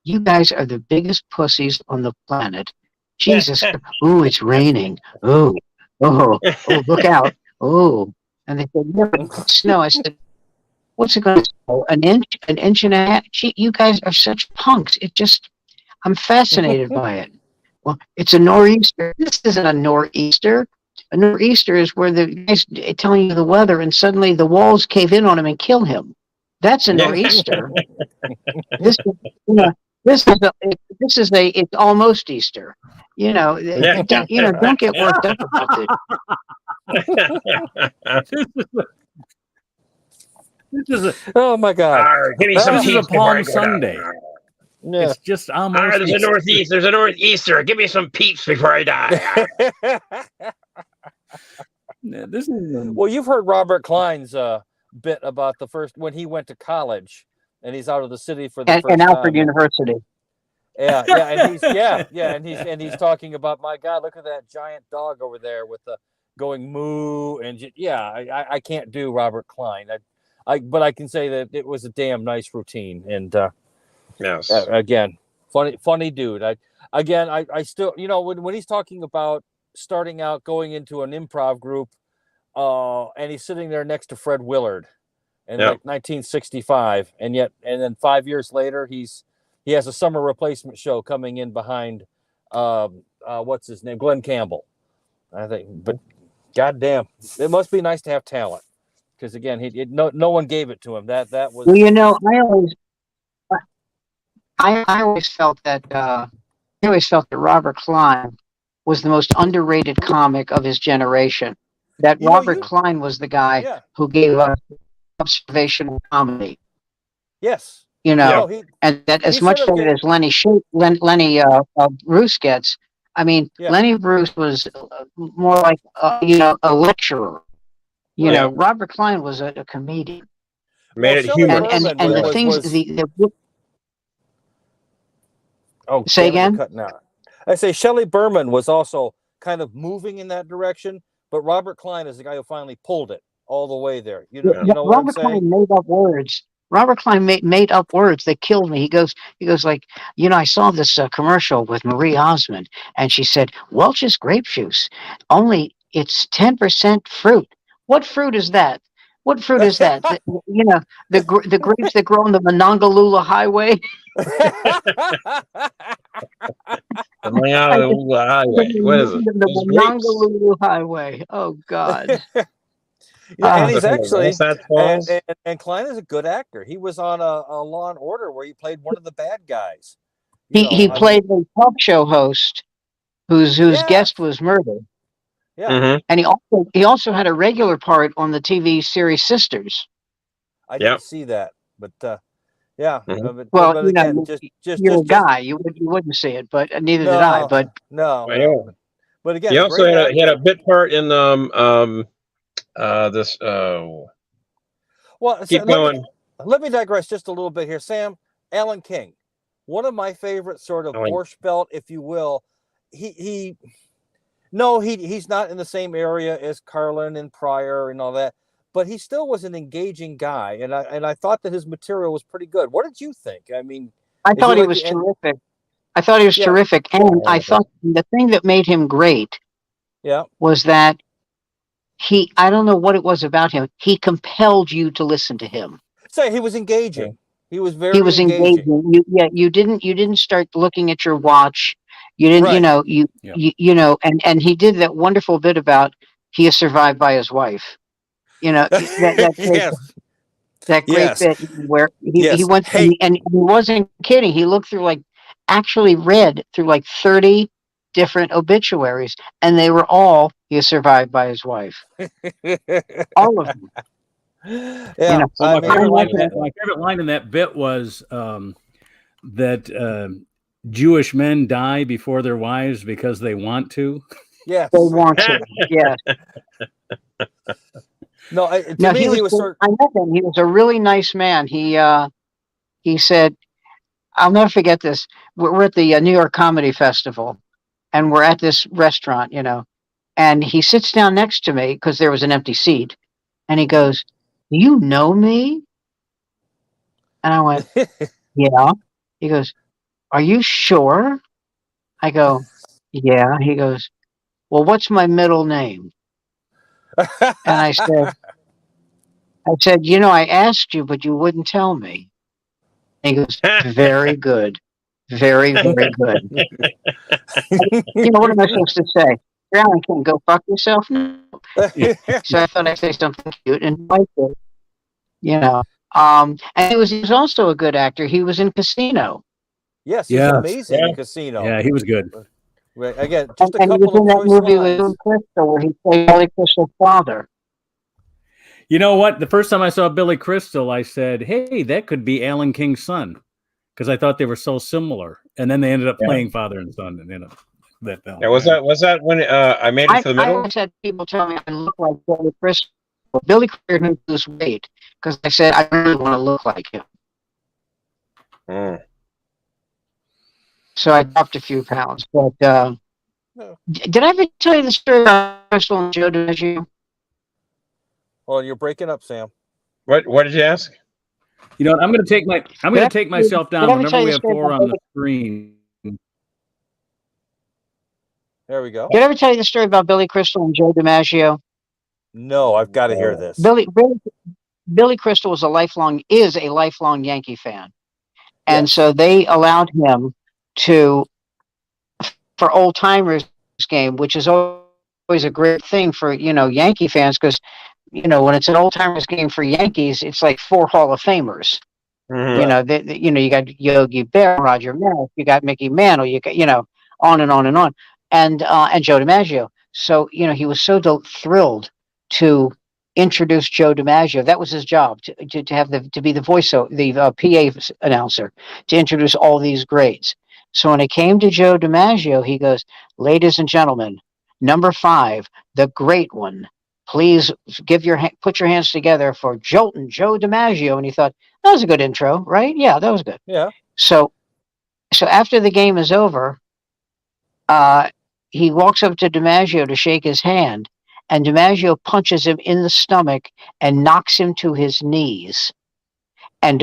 You guys are the biggest pussies on the planet. Jesus. Oh, it's raining. Oh, look out. Oh. And they said, yeah, but it's snow. I said, what's it going to snow? An inch and a half? Gee, you guys are such punks. I'm fascinated by it. Well, it's a nor'easter. This isn't a nor'easter. A nor'easter is where the guy's telling you the weather and suddenly the walls cave in on him and kill him. That's a nor'easter. This is it's almost Easter. Don't get worked up about it. Oh my God! Give me some this is a Palm Sunday. Yeah. It's just almost. There's a northeaster. Give me some peeps before I die. This is well, you've heard Robert Klein's bit about the first when he went to college and he's out of the city for the first time. Alfred University. And he's talking about, my God, look at that giant dog over there with the going moo, and I can't do Robert Klein. But I can say that it was a damn nice routine, and yes, again, funny dude. I still, when he's talking about starting out going into an improv group, and he's sitting there next to Fred Willard in like 1965, and then 5 years later he has a summer replacement show coming in behind what's his name, Glenn Campbell, I think. But goddamn, it must be nice to have talent, because again, no one gave it to him. That was. Well, I always felt that Robert Klein was the most underrated comic of his generation. That Robert Klein was the guy who gave us observational comedy. Yes. And that as much credit as Lenny Bruce gets, I mean, Lenny Bruce was more like a lecturer. Robert Klein was a comedian. Made it human. And the things say again. I say Shelley Berman was also kind of moving in that direction, but Robert Klein is the guy who finally pulled it all the way there. Robert Klein made up words. Robert Klein made up words that killed me. He goes like, I saw this commercial with Marie Osmond, and she said, Welch's grape juice, only it's 10% fruit. What fruit is that? What fruit is that? The grapes that grow on the Monongahela Highway. The Monongahela Highway. What is it? The Monongahela Highway. Oh God. And he's actually, and Klein is a good actor. He was on a Law and Order where he played one of the bad guys. He played a talk show host whose guest was murdered. Yeah, and he also had a regular part on the TV series Sisters. I didn't see that, but well, again, you're a guy. You wouldn't see it, but neither did I. But but again, he also had a bit part in this. Well, keep going. Let me digress just a little bit here, Sam. Alan King, one of my favorite sort of Borscht Belt, if you will. He's not in the same area as Carlin and Pryor and all that, but he still was an engaging guy, and I thought that his material was pretty good. What did you think? I mean, I thought he was terrific. I thought he was terrific, and I thought the thing that made him great, was that I don't know what it was about him. He compelled you to listen to him. Say he was engaging. He was very. He was engaging. You didn't start looking at your watch. You didn't, and he did that wonderful bit about he is survived by his wife. That great bit where he went and he wasn't kidding. He looked through actually read through 30 different obituaries, and they were all he is survived by his wife. All of them. My favorite line in that bit was Jewish men die before their wives because they want to? Yes. They want to. Yes. No, to me, he was sort. I met him. He was a really nice man. He said, "I'll never forget this. We're at the New York Comedy Festival, and we're at this restaurant, and he sits down next to me because there was an empty seat, and he goes, 'Do you know me?' And I went, 'Yeah.' He goes, 'Are you sure?' I go, 'Yeah.' He goes, 'Well, what's my middle name?' And I said, I asked you, but you wouldn't tell me." And he goes, "Very good. Very, very good." What am I supposed to say? Alan can go fuck yourself. No. So I thought I'd say something cute and like it. And he was also a good actor. He was in Casino. Yes, he's amazing in Casino. Yeah, he was good. Right. Again, just a and couple he was in of that choice movie lines. with Billy Crystal where he played Billy Crystal's father. You know what? The first time I saw Billy Crystal, I said, "Hey, that could be Alan King's son," because I thought they were so similar. And then they ended up playing father and son. And that film. Yeah, was that when I made it to the middle? I had people tell me I look like Billy Crystal. Billy cleared me to lose weight because I said I really want to look like him. So I dropped a few pounds. But did I ever tell you the story about Crystal and Joe DiMaggio? Well, you're breaking up, Sam. What did you ask? You know what? I'm going to take myself down whenever we have 4 on the screen. There we go. Did I ever tell you the story about Billy Crystal and Joe DiMaggio? No, I've got to hear this. Billy Crystal is a lifelong Yankee fan. And so they allowed him for old timers game, which is always a great thing for, Yankee fans. Because, when it's an old timers game for Yankees, it's like 4 Hall of Famers. Mm-hmm. You got Yogi Berra, Roger Maris, you got Mickey Mantle, you got, on and on and on. And Joe DiMaggio. So, he was so thrilled to introduce Joe DiMaggio. That was his job, to be the the PA announcer, to introduce all these greats. So when it came to Joe DiMaggio, he goes, "Ladies and gentlemen, number 5, the great one. Please put your hands together for Jolton Joe DiMaggio." And he thought, that was a good intro, right? Yeah, that was good. Yeah. So after the game is over, he walks up to DiMaggio to shake his hand, and DiMaggio punches him in the stomach and knocks him to his knees. And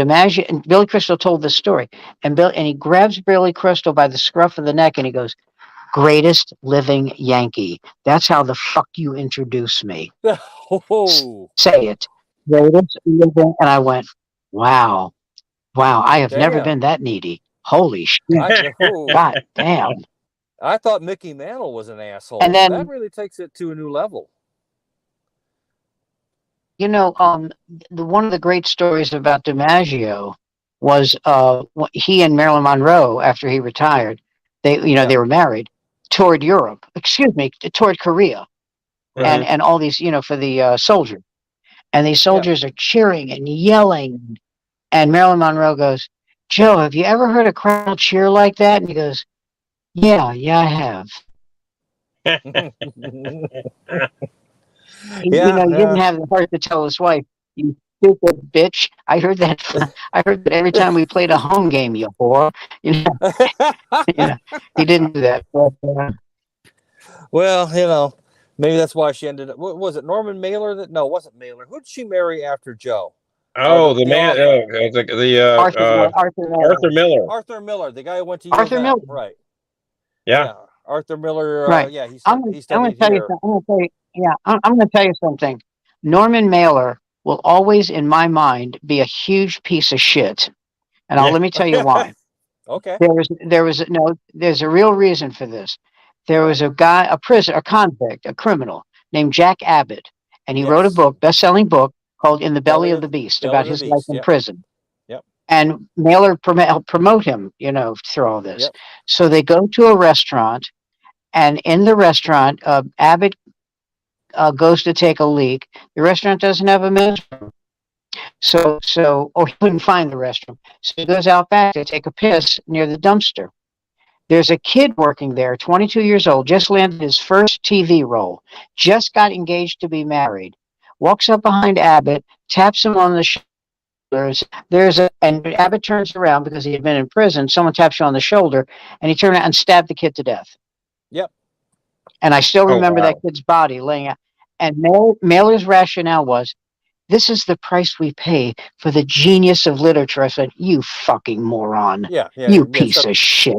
Billy Crystal told this story, and he grabs Billy Crystal by the scruff of the neck, and he goes, "Greatest living Yankee. That's how the fuck you introduce me. Say it, greatest living." And I went, wow, I have never been that needy. Holy shit! God damn. I thought Mickey Mantle was an asshole. And then that really takes it to a new level. One of the great stories about DiMaggio was he and Marilyn Monroe, after he retired, they were married, toured Korea, and all these, for the soldiers, and these soldiers are cheering and yelling, and Marilyn Monroe goes, "Joe, have you ever heard a crowd cheer like that?" And he goes, Yeah, I have. You didn't have the heart to tell his wife, "You stupid bitch. I heard that every time we played a home game, you whore." He didn't do that. But, well, maybe that's why she ended up. What was it, Norman Mailer? No, it wasn't Mailer. Who did she marry after Joe? Oh, the man, Arthur Miller. Arthur Miller, the guy who went to Arthur Miller, right? Yeah. Arthur Miller. Right. Yeah, I'm going to tell you something. Norman Mailer will always, in my mind, be a huge piece of shit, and let me tell you why. Okay. There's a real reason for this. There was a guy, a convict, a criminal named Jack Abbott, and he wrote a book, best-selling book called "In the Belly of the Beast," about his life in prison. Yep. And Mailer helped promote him, through all this. Yep. So they go to a restaurant, and in the restaurant, Abbott goes to take a leak. The restaurant doesn't have a men's room. Or he couldn't find the restroom. So he goes out back to take a piss near the dumpster. There's a kid working there, 22 years old, just landed his first TV role, just got engaged to be married, walks up behind Abbott, taps him on the shoulders. And Abbott turns around because he had been in prison. Someone taps you on the shoulder, and he turned out and stabbed the kid to death. Yep. And I still remember that kid's body laying out. And Mailer's rationale was, this is the price we pay for the genius of literature. I said, you fucking moron. Yeah. You piece of shit.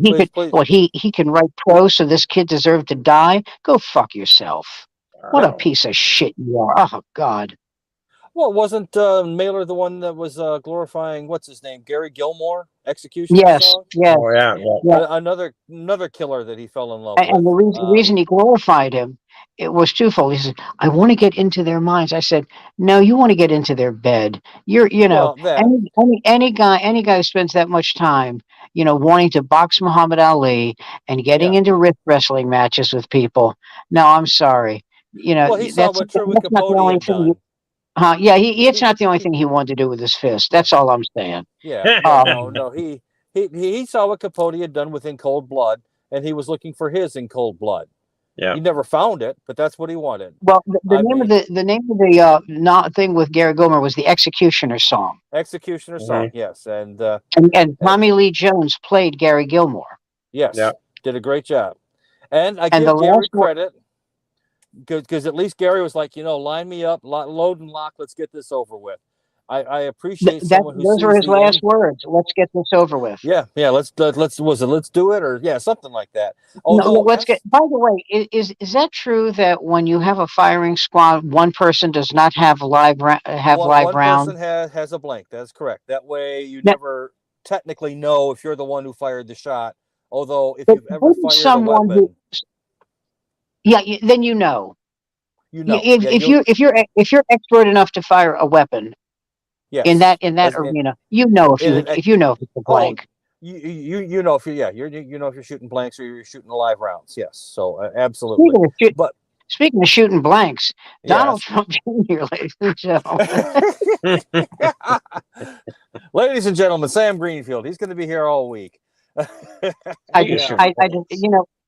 He can write prose, so this kid deserved to die? Go fuck yourself. What a piece of shit you are. Oh, God. Well, wasn't Mailer the one that was glorifying, what's his name, Gary Gilmore, Execution song? Yes. Oh, yeah. Another killer that he fell in love with. And the reason he glorified him, it was twofold. He said, I want to get into their minds. I said, no, you want to get into their bed. Any guy who spends that much time, wanting to box Muhammad Ali and getting into wrestling matches with people. No, I'm sorry. Well, he saw what Truman Capote had done. It's not the only thing he wanted to do with his fist. That's all I'm saying. Yeah. No. He saw what Capote had done with In Cold Blood, and he was looking for his In Cold Blood. Yeah. He never found it, but that's what he wanted. Well, the name of the thing with Gary Gilmore was the Executioner song. Executioner song, yes, and Tommy Lee Jones played Gary Gilmore. Yes, did a great job, and I give Gary credit because at least Gary was like, line me up, load and lock, let's get this over with. I appreciate someone who those were his last words. Let's get this over with. Yeah. Let's do it, or something like that. By the way, is that true that when you have a firing squad, one person does not have live rounds? One person has a blank. That's correct. That way, you never technically know if you're the one who fired the shot. Although, if you've ever fired a weapon, then you know. If you're expert enough to fire a weapon. Yes. In that arena, if it's a blank. You know if you're shooting blanks or you're shooting live rounds. Yes, so absolutely. Speaking of shooting blanks, Donald Trump Jr., ladies and gentlemen. Ladies and gentlemen, Sam Greenfield. He's going to be here all week.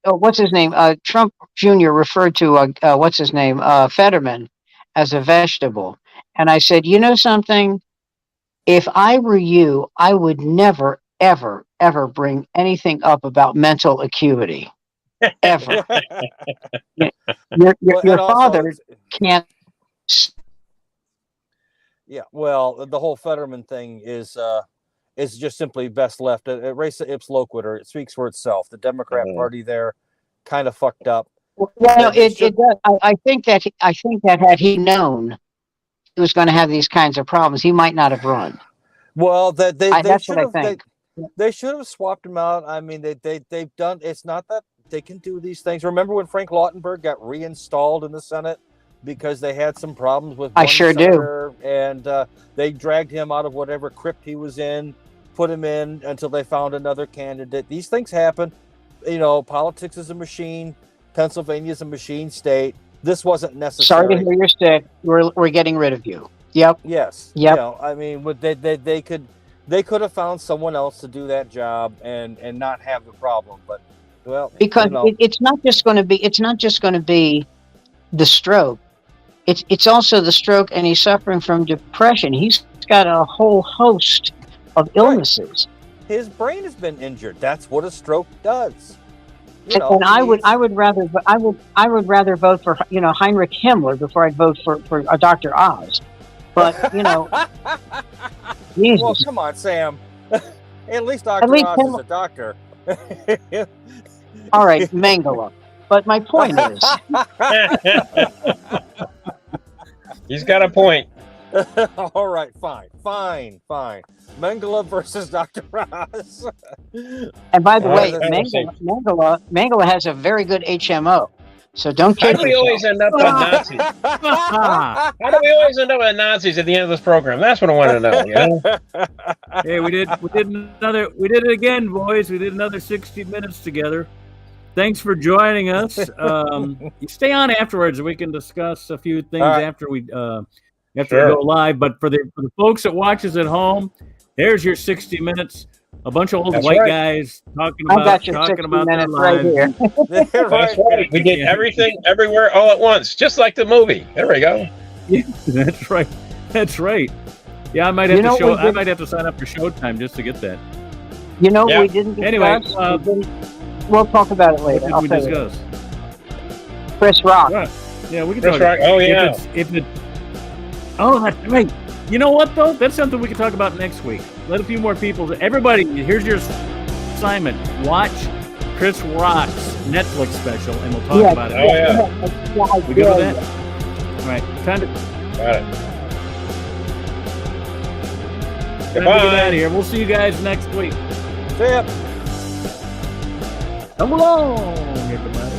What's his name? Trump Jr. referred to Fetterman as a vegetable, and I said, something. If I were you, I would never, ever, ever bring anything up about mental acuity. Ever. Your father can't. Yeah, well, the whole Fetterman thing is just simply best left. Res ipsa loquitur. It speaks for itself. The Democrat Party there kind of fucked up. Well, it does. I think that had he known he was going to have these kinds of problems, he might not have run. Well, they should have. Think. They should have swapped him out. I mean, they've done. It's not that they can do these things. Remember when Frank Lautenberg got reinstalled in the Senate because they had some problems with? I sure do. And they dragged him out of whatever crypt he was in, put him in until they found another candidate. These things happen. Politics is a machine. Pennsylvania's a machine state. This wasn't necessary. Sorry to hear you're sick. We're getting rid of you. Yep. Yes. Yep. I mean, they could have found someone else to do that job and not have the problem. But because it's not just going to be the stroke. It's also the stroke, and he's suffering from depression. He's got a whole host of illnesses. Right. His brain has been injured. That's what a stroke does. I would rather vote for Heinrich Himmler before I'd vote for Dr. Oz. But well, come on, Sam. At least Dr. Oz is a doctor. All right, Mengele. But my point is, he's got a point. All right, fine. Mengele versus Dr. Oz. And by the way, Mengele has a very good HMO. So don't kid How do we always end up with Nazis? How do we always end up with Nazis at the end of this program? That's what I want to know. Hey, we did it again, boys. We did another 60 minutes together. Thanks for joining us. Stay on afterwards. We can discuss a few things after we You have to go live. But for the folks that watches at home, there's your 60 minutes. A bunch of old white guys talking about their lives. Right here. That's right. We did everything, everywhere, all at once, just like the movie. There we go. Yeah, that's right. That's right. Yeah, I might have to show. I might have to sign up for Showtime just to get that. We didn't discuss. Anyway, we'll talk about it later. What did we discuss? Chris Rock. Yeah, we can Chris talk. Rock. Oh yeah. Oh, that's right. You know what though? That's something we can talk about next week. Let a few more people. Everybody, here's your assignment. Watch Chris Rock's Netflix special, and we'll talk about it. Oh yeah. We good with that? All right. Time to. Got it. Time to get out of here. We'll see you guys next week. See ya. Come along, everybody.